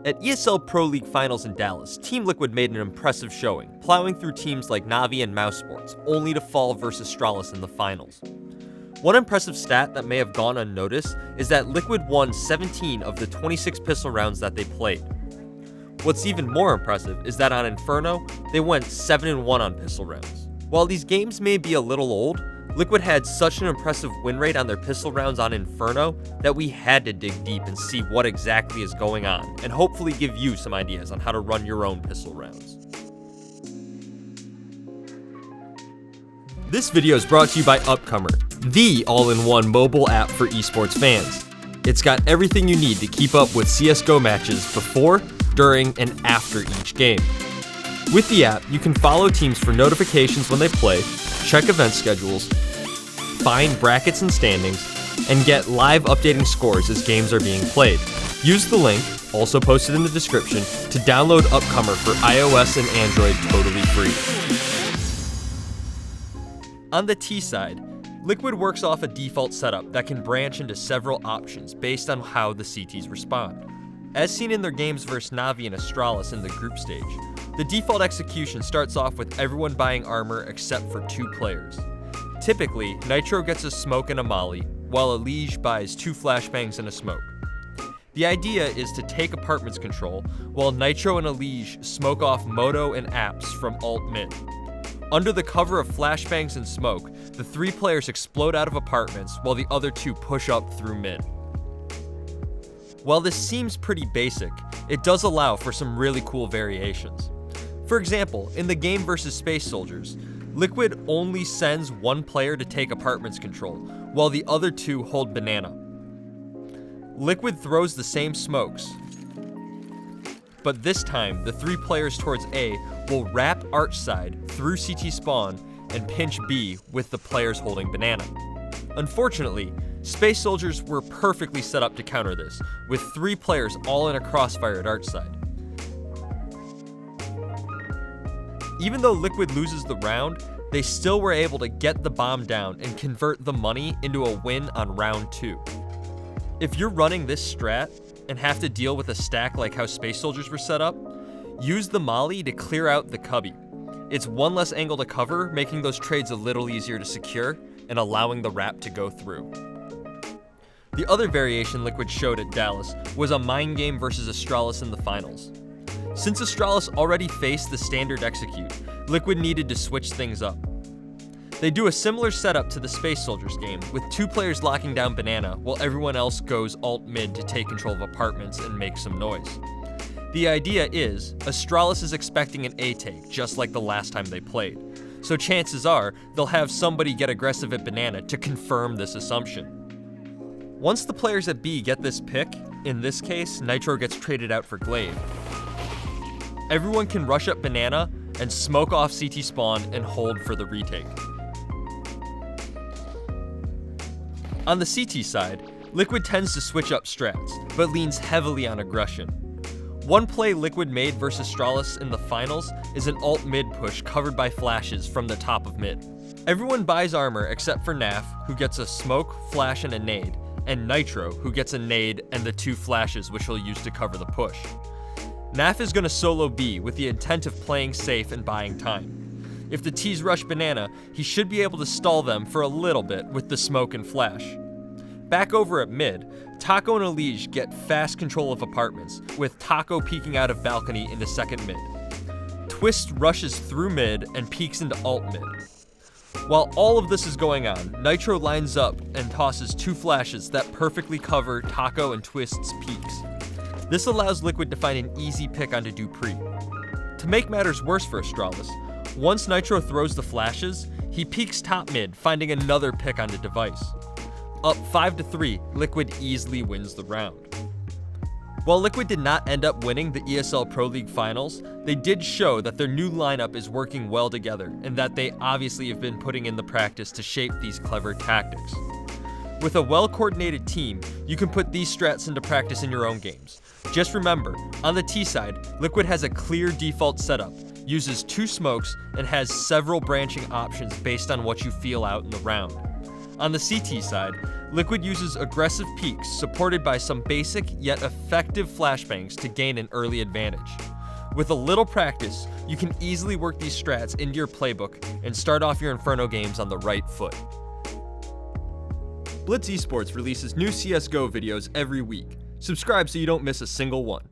At ESL Pro League Finals in Dallas, Team Liquid made an impressive showing, plowing through teams like Na'Vi and Mousesports, only to fall versus Astralis in the finals. One impressive stat that may have gone unnoticed is that Liquid won 17 of the 26 pistol rounds that they played. What's even more impressive is that on Inferno, they went 7-1 on pistol rounds. While these games may be a little old, Liquid had such an impressive win rate on their pistol rounds on Inferno that we had to dig deep and see what exactly is going on, and hopefully give you some ideas on how to run your own pistol rounds. This video is brought to you by Upcomer, the all-in-one mobile app for esports fans. It's got everything you need to keep up with CSGO matches before, during, and after each game. With the app, you can follow teams for notifications when they play, check event schedules, find brackets and standings, and get live updating scores as games are being played. Use the link, also posted in the description, to download Upcomer for iOS and Android totally free. On the T side, Liquid works off a default setup that can branch into several options based on how the CTs respond. As seen in their games versus Na'Vi and Astralis in the group stage, the default execution starts off with everyone buying armor except for 2 players. Typically, Nitro gets a smoke and a molly, while Elige buys 2 flashbangs and a smoke. The idea is to take apartments control, while Nitro and Elige smoke off Moto and Apps from alt mid. Under the cover of flashbangs and smoke, the 3 players explode out of apartments while the other 2 push up through mid. While this seems pretty basic, it does allow for some really cool variations. For example, in the game versus Space Soldiers, Liquid only sends 1 player to take apartments control, while the other 2 hold banana. Liquid throws the same smokes, but this time the 3 players towards A will wrap arch side through CT spawn and pinch B with the players holding banana. Unfortunately, Space Soldiers were perfectly set up to counter this, with 3 players all in a crossfire at arch side. Even though Liquid loses the round, they still were able to get the bomb down and convert the money into a win on round 2. If you're running this strat and have to deal with a stack like how Space Soldiers were set up, use the molly to clear out the cubby. It's one less angle to cover, making those trades a little easier to secure and allowing the wrap to go through. The other variation Liquid showed at Dallas was a mind game versus Astralis in the finals. Since Astralis already faced the standard execute, Liquid needed to switch things up. They do a similar setup to the Space Soldiers game, with 2 players locking down banana while everyone else goes alt mid to take control of apartments and make some noise. The idea is, Astralis is expecting an A take, just like the last time they played, so chances are they'll have somebody get aggressive at banana to confirm this assumption. Once the players at B get this pick, in this case, Nitro gets traded out for Glaive, everyone can rush up banana and smoke off CT spawn and hold for the retake. On the CT side, Liquid tends to switch up strats, but leans heavily on aggression. One play Liquid made versus Astralis in the finals is an alt mid push covered by flashes from the top of mid. Everyone buys armor except for Naf, who gets a smoke, flash, and a nade, and Nitro, who gets a nade and the 2 flashes which he'll use to cover the push. Naf is going to solo B with the intent of playing safe and buying time. If the T's rush banana, he should be able to stall them for a little bit with the smoke and flash. Back over at mid, Taco and Elige get fast control of apartments, with Taco peeking out of balcony into second mid. Twist rushes through mid and peeks into alt mid. While all of this is going on, Nitro lines up and tosses 2 flashes that perfectly cover Taco and Twist's peeks. This allows Liquid to find an easy pick onto Dupree. To make matters worse for Astralis, once Nitro throws the flashes, he peeks top mid, finding another pick onto Device. Up 5-3, Liquid easily wins the round. While Liquid did not end up winning the ESL Pro League Finals, they did show that their new lineup is working well together and that they obviously have been putting in the practice to shape these clever tactics. With a well-coordinated team, you can put these strats into practice in your own games. Just remember, on the T side, Liquid has a clear default setup, uses 2 smokes, and has several branching options based on what you feel out in the round. On the CT side, Liquid uses aggressive peaks supported by some basic yet effective flashbangs to gain an early advantage. With a little practice, you can easily work these strats into your playbook and start off your Inferno games on the right foot. Blitz Esports releases new CSGO videos every week. Subscribe so you don't miss a single one.